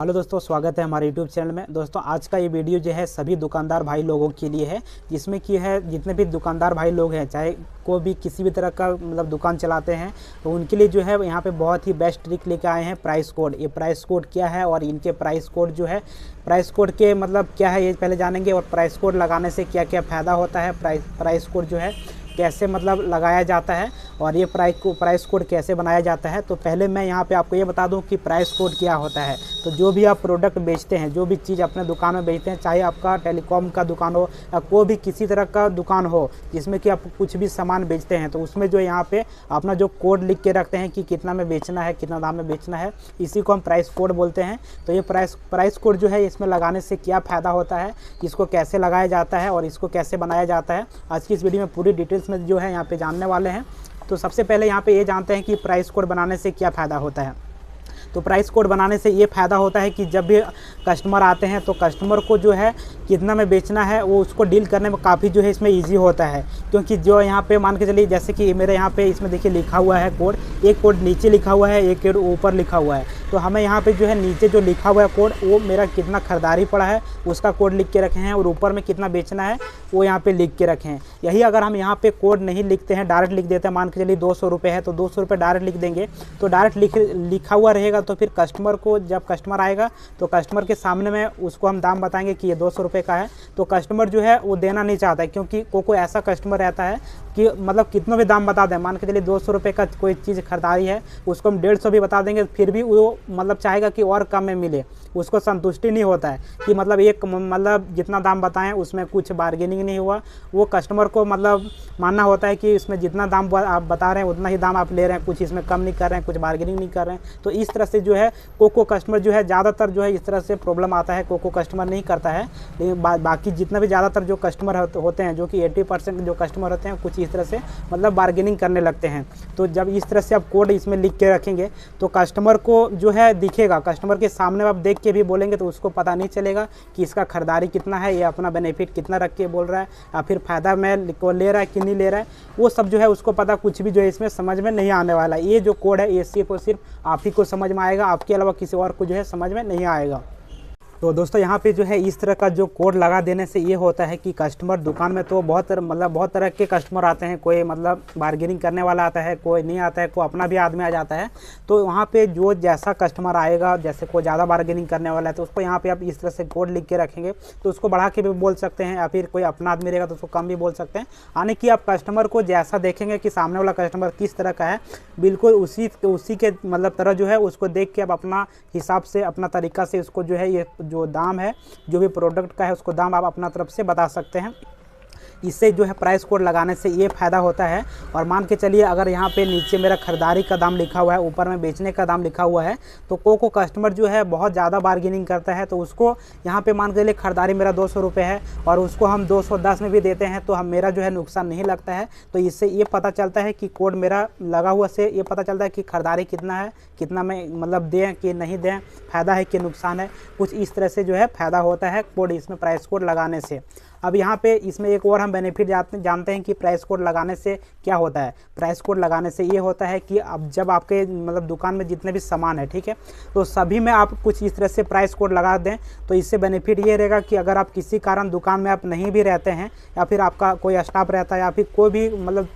Hello दोस्तों, स्वागत है हमारे यूट्यूब चैनल में। दोस्तों आज का ये वीडियो जो है सभी दुकानदार भाई लोगों के लिए है, जिसमें कि है जितने भी दुकानदार भाई लोग हैं, चाहे कोई भी किसी भी तरह का दुकान चलाते हैं, तो उनके लिए जो है यहाँ पे बहुत ही बेस्ट ट्रिक लेके आए हैं प्राइस कोड। ये प्राइस कोड क्या है और इनके प्राइस कोड जो है प्राइस कोड के क्या है ये पहले जानेंगे, और प्राइस कोड लगाने से क्या क्या फ़ायदा होता है, प्राइस कोड जो है कैसे लगाया जाता है, और ये प्राइस कोड कैसे बनाया जाता है। तो पहले मैं यहाँ पे आपको ये बता दूँ कि प्राइस कोड क्या होता है। तो जो भी आप प्रोडक्ट बेचते हैं, जो भी चीज़ अपने दुकान में बेचते हैं, चाहे आपका टेलीकॉम का दुकान हो या कोई भी किसी तरह का दुकान हो जिसमें कि आप कुछ भी सामान बेचते हैं, तो उसमें जो यहाँ पे अपना जो कोड लिख के रखते हैं कि कितना में बेचना है, कितना दाम में बेचना है, इसी को हम प्राइस कोड बोलते हैं। तो ये प्राइस कोड जो है इसमें लगाने से क्या फ़ायदा होता है, इसको कैसे लगाया जाता है और इसको कैसे बनाया जाता है, आज की इस वीडियो में पूरी डिटेल्स में जो है यहाँ पे जानने वाले हैं। तो सबसे पहले यहाँ पे ये जानते हैं कि प्राइस कोड बनाने से क्या फ़ायदा होता है। तो प्राइस कोड बनाने से ये फ़ायदा होता है कि जब भी कस्टमर आते हैं तो कस्टमर को जो है कितना में बेचना है वो उसको डील करने में काफ़ी जो है इसमें इजी होता है। क्योंकि जो यहाँ पे मान के चलिए, जैसे कि मेरे यहाँ पे इसमें देखिए लिखा हुआ है कोड, एक कोड नीचे लिखा हुआ है, एक कोड ऊपर लिखा हुआ है। तो हमें यहाँ पे जो है नीचे जो लिखा हुआ है कोड, वो मेरा कितना खरीदारी पड़ा है उसका कोड लिख के रखे हैं, और ऊपर में कितना बेचना है वो यहाँ पे लिख के रखे हैं। यही अगर हम यहाँ पे कोड नहीं लिखते हैं, डायरेक्ट लिख देते हैं, मान के चलिए 200 रुपये है तो 200 रुपये डायरेक्ट लिख देंगे, तो डायरेक्ट लिखा हुआ रहेगा। तो फिर कस्टमर को, जब कस्टमर आएगा तो कस्टमर के सामने में उसको हम दाम बताएंगे कि ये 200 रुपये का है, तो कस्टमर जो है वो देना नहीं चाहता है। क्योंकि कोई ऐसा कस्टमर रहता है कि कितना भी दाम बता दें, मान के चलिए 200 रुपये का कोई चीज़ खरीदारी है, उसको हम 150 भी बता देंगे, फिर भी वो चाहेगा कि और कम में मिले, उसको संतुष्टि नहीं होता है कि एक जितना दाम बताएं उसमें कुछ बार्गेनिंग नहीं हुआ। वो कस्टमर को मानना होता है कि इसमें जितना दाम आप बता रहे हैं उतना ही दाम आप ले रहे हैं, कुछ इसमें कम नहीं कर रहे हैं, कुछ बार्गेनिंग नहीं कर रहे हैं। तो इस तरह से जो है को कस्टमर जो है ज़्यादातर जो है इस तरह से प्रॉब्लम आता है। को कस्टमर नहीं करता है, लेकिन बाकी जितना भी ज़्यादातर जो कस्टमर होते हैं, जो कि 80% जो कस्टमर होते हैं, कुछ इस तरह से बार्गेनिंग करने लगते हैं। तो जब इस तरह से आप कोड इसमें लिख के रखेंगे तो कस्टमर को जो है दिखेगा, कस्टमर के सामने आप देख के भी बोलेंगे तो उसको पता नहीं चलेगा कि इसका खरीदारी कितना है, ये अपना बेनिफिट कितना रख के बोल रहा है, या फिर फ़ायदा में को ले रहा है कि नहीं ले रहा है, वो सब जो है उसको पता कुछ भी जो है इसमें समझ में नहीं आने वाला। ये जो कोड है ये सिर्फ और सिर्फ आप ही को समझ में आएगा, आपके अलावा किसी और को जो है समझ में नहीं आएगा। तो दोस्तों यहाँ पे जो है इस तरह का जो कोड लगा देने से ये होता है कि कस्टमर दुकान में तो बहुत तरह के कस्टमर आते हैं। कोई बार्गेनिंग करने वाला आता है, कोई नहीं आता है, कोई अपना भी आदमी आ जाता है। तो वहाँ पे जो जैसा कस्टमर आएगा, जैसे कोई ज़्यादा बार्गेनिंग करने वाला है तो उसको यहाँ पे आप इस तरह से कोड लिख के रखेंगे, तो उसको बढ़ा के भी बोल सकते हैं, या फिर कोई अपना आदमी रहेगा तो उसको कम भी बोल सकते हैं। यानी कि आप कस्टमर को जैसा देखेंगे कि सामने वाला कस्टमर किस तरह का है, बिल्कुल उसी के तरह जो है उसको देख के आप अपना हिसाब से, अपना तरीका से उसको जो है ये जो दाम है, जो भी प्रोडक्ट का है उसको दाम आप अपना तरफ से बता सकते हैं। इससे जो है प्राइस कोड लगाने से ये फ़ायदा होता है। और मान के चलिए अगर यहाँ पे नीचे मेरा खरीदारी का दाम लिखा हुआ है, ऊपर में बेचने का दाम लिखा हुआ है, तो को कस्टमर जो है बहुत ज़्यादा बार्गेनिंग करता है, तो उसको यहाँ पे मान के चलिए खरीदारी मेरा 200 रुपये है और उसको हम 210 में भी देते हैं, तो मेरा जो है नुकसान नहीं लगता है। तो इससे ये पता चलता है कि कोड मेरा लगा हुआ से ये पता चलता है कि खरीदारी कितना है, कितना में दें कि नहीं दें, फ़ायदा है कि नुकसान है। कुछ इस तरह से जो है फ़ायदा होता है कोड इसमें प्राइस कोड लगाने से। अब यहाँ पे इसमें एक और हम बेनिफिट जानते हैं कि प्राइस कोड लगाने से क्या होता है। प्राइस कोड लगाने से ये होता है कि अब जब आपके दुकान में जितने भी सामान है, ठीक है, तो सभी में आप कुछ इस तरह से प्राइस कोड लगा दें, तो इससे बेनिफिट ये रहेगा कि अगर आप किसी कारण दुकान में आप नहीं भी रहते हैं, या फिर आपका कोई स्टाफ रहता है, या फिर कोई भी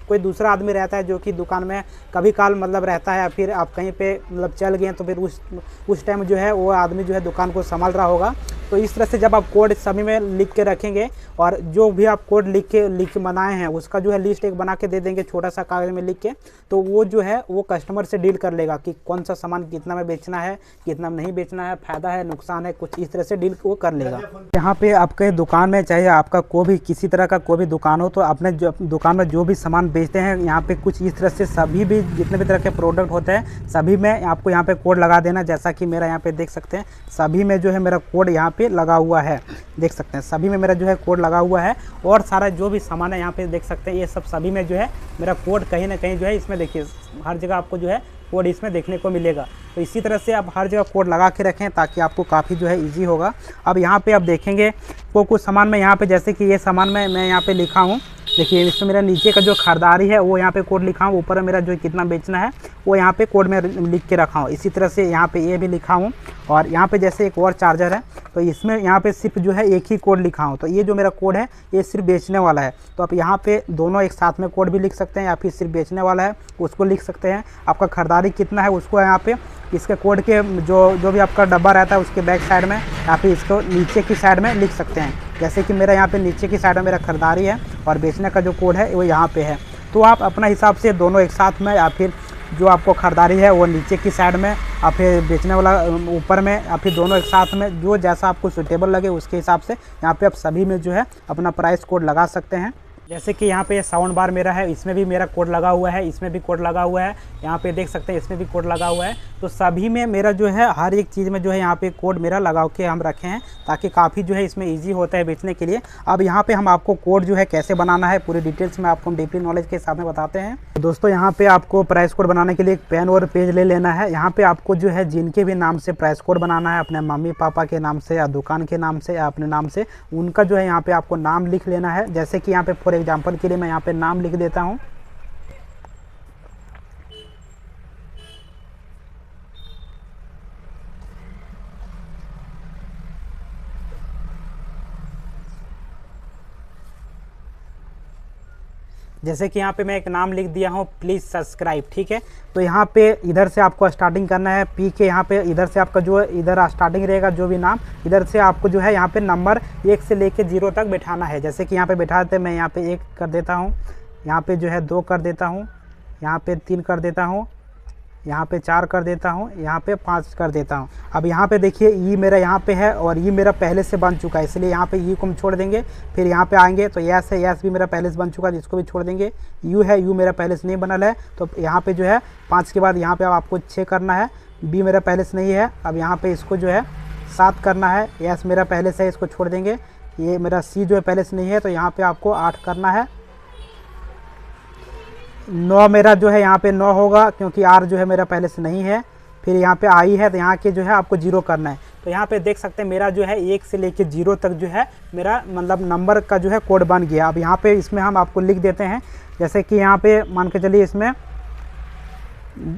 कोई दूसरा आदमी रहता है जो कि दुकान में कभी काल रहता है, या फिर आप कहीं पे चल गए, तो फिर उस टाइम जो है वो आदमी जो है दुकान को संभाल रहा होगा। तो इस तरह से जब आप कोड सभी में लिख के रखेंगे, और जो भी आप कोड लिख के बनाए हैं उसका जो है लिस्ट एक बना के दे देंगे छोटा सा कागज में लिख के, तो वो जो है वो कस्टमर से डील कर लेगा कि कौन सा सामान कितना में बेचना है, कितना में नहीं बेचना है, फ़ायदा है, नुकसान है, कुछ इस तरह से डील वो कर लेगा। यहाँ पे आपके दुकान में चाहे आपका कोई भी किसी तरह का कोई भी दुकान हो, तो अपने दुकान में जो भी सामान बेचते हैं यहाँ पे कुछ इस तरह से सभी भी जितने भी तरह के प्रोडक्ट होते हैं सभी में आपको यहाँ पे कोड लगा देना। जैसा कि मेरा यहाँ पे देख सकते हैं सभी में जो है मेरा कोड यहाँ पे लगा हुआ है, देख सकते हैं सभी में मेरा जो है कोड लगा हुआ है। और सारा जो भी सामान है यहाँ पे देख सकते हैं, ये सब सभी में जो है मेरा कोड कहीं ना कहीं जो है इसमें देखिए हर जगह आपको जो है कोड इसमें देखने को मिलेगा। तो इसी तरह से आप हर जगह कोड लगा के रखें ताकि आपको काफ़ी जो है इजी होगा। अब यहाँ पे आप देखेंगे कुछ सामान में यहाँ पे, जैसे कि ये सामान मैं यहाँ पे लिखा हूँ, देखिए इसमें मेरा नीचे का जो खरीदारी है वो यहाँ पे कोड लिखा हूँ, ऊपर मेरा जो कितना बेचना है वो यहाँ पे कोड में लिख के रखा हूँ। इसी तरह से यहाँ पे ये भी लिखा हूँ। और यहाँ पे जैसे एक और चार्जर है तो इसमें यहाँ पे सिर्फ जो है एक ही कोड लिखा हूँ। तो ये जो मेरा कोड है ये सिर्फ बेचने वाला है। तो आप यहाँ पे दोनों एक साथ में कोड भी लिख सकते हैं या फिर सिर्फ बेचने वाला है उसको लिख सकते हैं। आपका खरीदारी कितना है उसको यहाँ पे इसके कोड के जो भी आपका डब्बा रहता है उसके बैक साइड में या फिर इसको नीचे की साइड में लिख सकते हैं। जैसे कि मेरा यहाँ पे नीचे की साइड में मेरा खरीदारी है और बेचने का जो कोड है वो यहाँ पे है। तो आप अपना हिसाब से दोनों एक साथ में या फिर जो आपको खरीदारी है वो नीचे की साइड में या फिर बेचने वाला ऊपर में या फिर दोनों एक साथ में, जो जैसा आपको सूटेबल लगे उसके हिसाब से यहाँ पे आप सभी में जो है अपना प्राइस कोड लगा सकते हैं। जैसे कि यहाँ पे साउंड बार मेरा है, इसमें भी मेरा कोड लगा हुआ है, इसमें भी कोड लगा हुआ है, यहाँ पे देख सकते हैं इसमें भी कोड लगा हुआ है। तो सभी में मेरा जो है हर एक चीज़ में जो है यहाँ पे कोड मेरा लगा के हम रखे हैं ताकि काफ़ी जो है इसमें इजी होता है बेचने के लिए। अब यहाँ पे हम आपको कोड जो है कैसे बनाना है पूरी डिटेल्स में आपको हम डीपली नॉलेज के हिसाब में बताते हैं। तो दोस्तों यहाँ पे आपको प्राइस कोड बनाने के लिए एक पेन और पेज ले लेना है। यहाँ पे आपको जो है जिनके भी नाम से प्राइस कोड बनाना है, अपने मम्मी पापा के नाम से या दुकान के नाम से या अपने नाम से, उनका जो है यहाँ पे आपको नाम लिख लेना है। जैसे कि यहाँ पे फॉर एग्जाम्पल के लिए मैं यहाँ पे नाम लिख देता हूँ। जैसे कि यहाँ पे मैं एक नाम लिख दिया हूँ, प्लीज़ सब्सक्राइब, ठीक है। तो यहाँ पे इधर से आपको स्टार्टिंग करना है पी के, यहाँ पे इधर से आपका जो इधर स्टार्टिंग रहेगा जो भी नाम, इधर से आपको जो है यहाँ पे नंबर 1 से लेके 0 तक बैठाना है। जैसे कि यहाँ पे बैठा देते, मैं यहाँ पे 1 कर देता हूँ, यहाँ पे जो है 2 कर देता हूँ, यहाँ पे 3 कर देता हूँ, यहाँ पे 4 कर देता हूँ, यहाँ पे 5 कर देता हूँ। अब यहाँ पे देखिए ई मेरा यहाँ पे है और ये मेरा पहले से बन चुका है, इसलिए यहाँ पे ई को हम छोड़ देंगे। फिर यहाँ पे आएंगे तो यस है, यस भी मेरा पहले से बन चुका है जिसको भी छोड़ देंगे। यू है, यू मेरा पहले से नहीं बनल है तो यहाँ पे जो है 5 के बाद यहाँ पे आपको 6 करना है। बी मेरा पहले से नहीं है, अब यहाँ पे इसको जो है 7 करना है। यस मेरा पहले से है, इसको छोड़ देंगे। ये मेरा सी जो है पहले से नहीं है तो यहाँ पे आपको 8 करना है। 9 मेरा जो है यहाँ पे 9 होगा क्योंकि आर जो है मेरा पहले से नहीं है। फिर यहाँ पे आई है तो यहाँ के जो है आपको 0 करना है। तो यहाँ पे देख सकते हैं मेरा जो है 1 से लेके 0 तक जो है मेरा मतलब नंबर का जो है कोड बन गया। अब यहाँ पे इसमें हम आपको लिख देते हैं। जैसे कि यहाँ पे मान के चलिए इसमें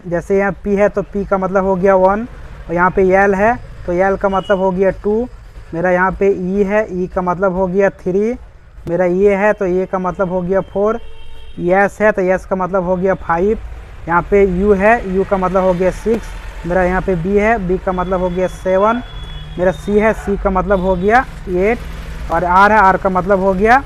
जैसे यहाँ पी है तो पी का मतलब हो गया 1 और यहाँ पे एल है तो एल का मतलब हो गया 2। मेरा यहाँ पे ई है, ई का मतलब हो गया 3। मेरा ये है तो ये का मतलब हो गया 4। यस है तो यस का मतलब हो गया 5। यहाँ पे यू है, यू का मतलब हो गया 6। मेरा यहाँ पे बी है, बी का मतलब हो गया 7। मेरा सी है, सी का मतलब हो गया 8 और आर है, आर का मतलब हो गया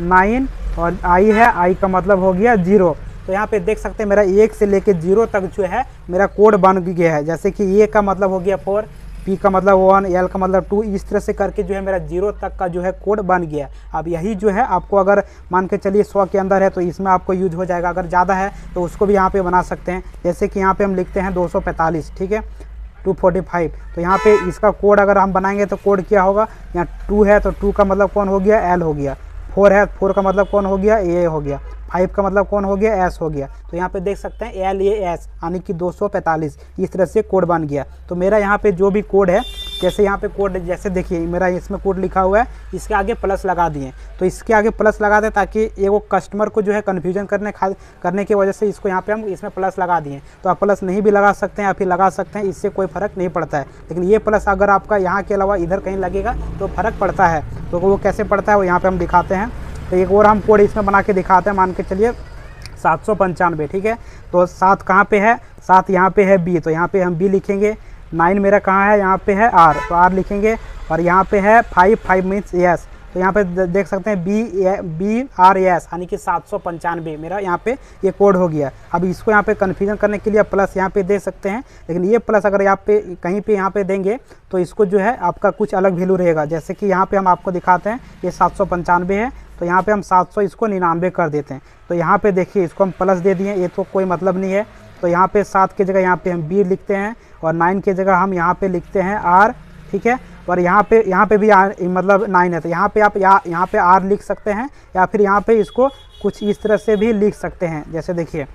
9 और आई है, आई का मतलब हो गया 0। तो यहाँ पे देख सकते हैं मेरा 1 से लेके 0 तक जो है मेरा कोड बन गया है। जैसे कि ए का मतलब हो गया 4, पी का मतलब 1, एल का मतलब 2, इस तरह से करके जो है मेरा 0 तक का जो है कोड बन गया। अब यही जो है आपको अगर मान के चलिए 100 के अंदर है तो इसमें आपको यूज हो जाएगा, अगर ज़्यादा है तो उसको भी यहाँ पे बना सकते हैं। जैसे कि यहाँ पे हम लिखते हैं 245, ठीक है, 245। तो यहाँ पे इसका कोड अगर हम बनाएंगे तो कोड क्या होगा, यहाँ 2 है तो 2 का मतलब कौन हो गया, एल हो गया। 4 है, 4 का मतलब कौन हो गया, ए हो गया। 5 का मतलब कौन हो गया, एस हो गया। तो यहाँ पे देख सकते हैं एल ए एस यानी कि 245, इस तरह से कोड बन गया। तो मेरा यहाँ पे जो भी कोड है, जैसे यहाँ पे कोड जैसे देखिए मेरा इसमें कोड लिखा हुआ है, इसके आगे प्लस लगा दिए। तो इसके आगे प्लस लगा दें ताकि ये वो कस्टमर को जो है कन्फ्यूजन करने की वजह से इसको यहाँ पे हम इसमें प्लस लगा दिए। तो आप प्लस नहीं भी लगा सकते हैं या फिर लगा सकते हैं, इससे कोई फ़र्क नहीं पड़ता है। लेकिन ये प्लस अगर आपका यहाँ के अलावा इधर कहीं लगेगा तो फ़र्क पड़ता है। तो वो कैसे पड़ता है वो यहाँ पर हम दिखाते हैं। तो एक और हम कोड इसमें बना के दिखाते हैं, मान के चलिए 795, ठीक है। तो 7 कहाँ पे है, 7 यहाँ पे है बी, तो यहाँ पे हम बी लिखेंगे। 9 मेरा कहाँ है, यहाँ पे है आर, तो आर लिखेंगे। और यहाँ पे है 5 मीन्स यस, तो यहाँ पे देख सकते हैं बी आर एस यानी कि 795 मेरा यहाँ पे ये कोड हो गया। अब इसको यहाँ पे कन्फ्यूजन करने के लिए प्लस यहाँ पे दे सकते हैं, लेकिन ये प्लस अगर यहाँ पे कहीं पे यहाँ पे देंगे तो इसको जो है आपका कुछ अलग वैल्यू रहेगा। जैसे कि यहाँ पे हम आपको दिखाते हैं, ये 795 है तो यहाँ पे हम 700 इसको 99 कर देते हैं। तो यहाँ पे देखिए इसको हम प्लस दे दिए, ये तो कोई मतलब नहीं है। तो यहाँ पे 7 की जगह यहाँ पे हम बी लिखते हैं और 9 की जगह हम यहाँ पे लिखते हैं आर, ठीक है। और यहाँ पे भी मतलब 9 है तो यहाँ पे आप यहाँ पे आर लिख सकते हैं या फिर यहाँ पे इसको कुछ इस तरह से भी लिख सकते हैं। जैसे देखिए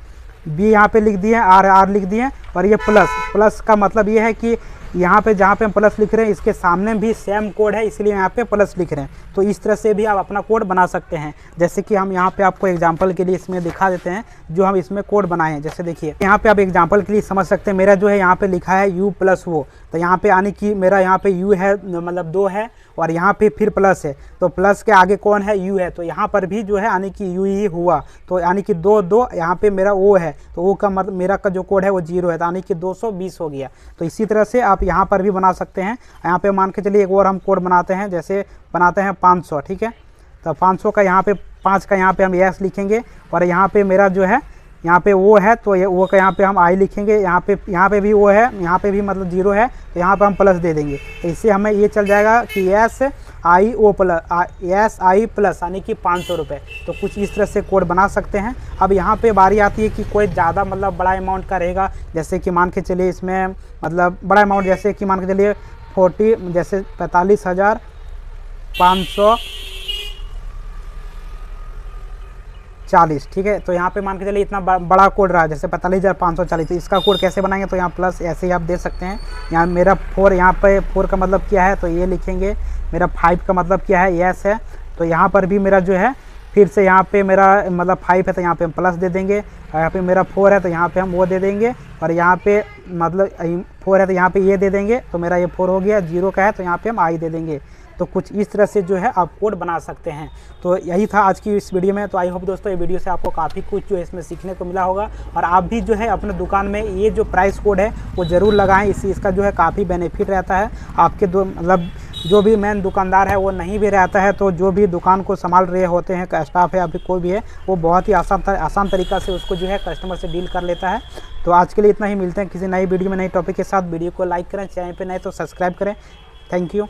बी यहाँ पे लिख दिए, आर लिख दिए और ये प्लस का मतलब ये है कि यहाँ पे जहाँ पे हम प्लस लिख रहे हैं इसके सामने भी सेम कोड है, इसलिए यहाँ पे प्लस लिख रहे हैं। तो इस तरह से भी आप अपना कोड बना सकते हैं। जैसे कि हम यहाँ पे आपको एग्जांपल के लिए इसमें दिखा देते हैं जो हम इसमें कोड बनाए हैं। जैसे देखिए यहाँ पे आप एग्जांपल के लिए समझ सकते हैं, मेरा जो है यहाँ पे लिखा है u प्लस वो, तो यहाँ पे यानी कि मेरा यहाँ पे u है मतलब 2 है और यहाँ पे फिर प्लस है, तो प्लस के आगे कौन है u है, तो यहाँ पर भी जो है यानी कि u ही हुआ, तो यानी कि 2 2 यहाँ पे मेरा o है, तो o का मतलब मेरा का जो कोड है वो 0 है, तो यानी कि 220 हो गया। तो इसी तरह से आप यहाँ पर भी बना सकते हैं। यहाँ पे मान के चलिए एक और हम कोड बनाते हैं, जैसे बनाते हैं 500, ठीक है। तो 500 का यहाँ पे 5 का यहाँ पे हम यस लिखेंगे और यहाँ पे मेरा जो है यहाँ पे वो है, तो ये वो का यहाँ पे हम आई लिखेंगे, यहाँ पे भी वो है, यहाँ पे भी मतलब 0 है, तो यहाँ पे हम प्लस दे देंगे। तो इससे हमें ये चल जाएगा कि एस आई प्लस यानी कि 500 रुपये। तो कुछ इस तरह से कोड बना सकते हैं। अब यहाँ पे बारी आती है कि कोई ज़्यादा मतलब बड़ा अमाउंट का रहेगा, जैसे कि मान के चलिए इसमें मतलब बड़ा अमाउंट, जैसे कि मान के चलिए 45,540, ठीक है। तो यहाँ पे मान के चलिए इतना बड़ा कोड रहा, जैसे 45,540, तो इसका कोड कैसे बनाएंगे, तो यहाँ प्लस ऐसे ही आप दे सकते हैं। यहाँ मेरा 4, यहाँ पे 4 का मतलब क्या है, तो ये लिखेंगे। मेरा 5 का मतलब क्या है, यस है, तो यहाँ पर भी मेरा जो है फिर से यहाँ पे मेरा मतलब 5 है, तो यहाँ पे हम प्लस दे देंगे। यहाँ पे मेरा 4 है, तो यहाँ पे हम वो दे देंगे, और यहाँ पे मतलब 4 है तो यहाँ पे ये दे देंगे, तो मेरा ये 4 हो गया। 0 का है तो यहाँ पे हम आई दे देंगे। तो कुछ इस तरह से जो है आप कोड बना सकते हैं। तो यही था आज की इस वीडियो में। तो आई होप दोस्तों ये वीडियो से आपको काफ़ी कुछ जो है इसमें सीखने को मिला होगा, और आप भी जो है अपने दुकान में ये जो प्राइस कोड है वो ज़रूर लगाएं। इसका जो है काफ़ी बेनिफिट रहता है। आपके मतलब जो भी मेन दुकानदार है वो नहीं भी रहता है, तो जो भी दुकान को संभाल रहे होते हैं स्टाफ है या फिर कोई भी है, वो बहुत ही आसान तरीक़ा से उसको जो है कस्टमर से डील कर लेता है। तो आज के लिए इतना ही, मिलते हैं किसी नई वीडियो में नई टॉपिक के साथ। वीडियो को लाइक करें, चैनल पर नए तो सब्सक्राइब करें। Thank you.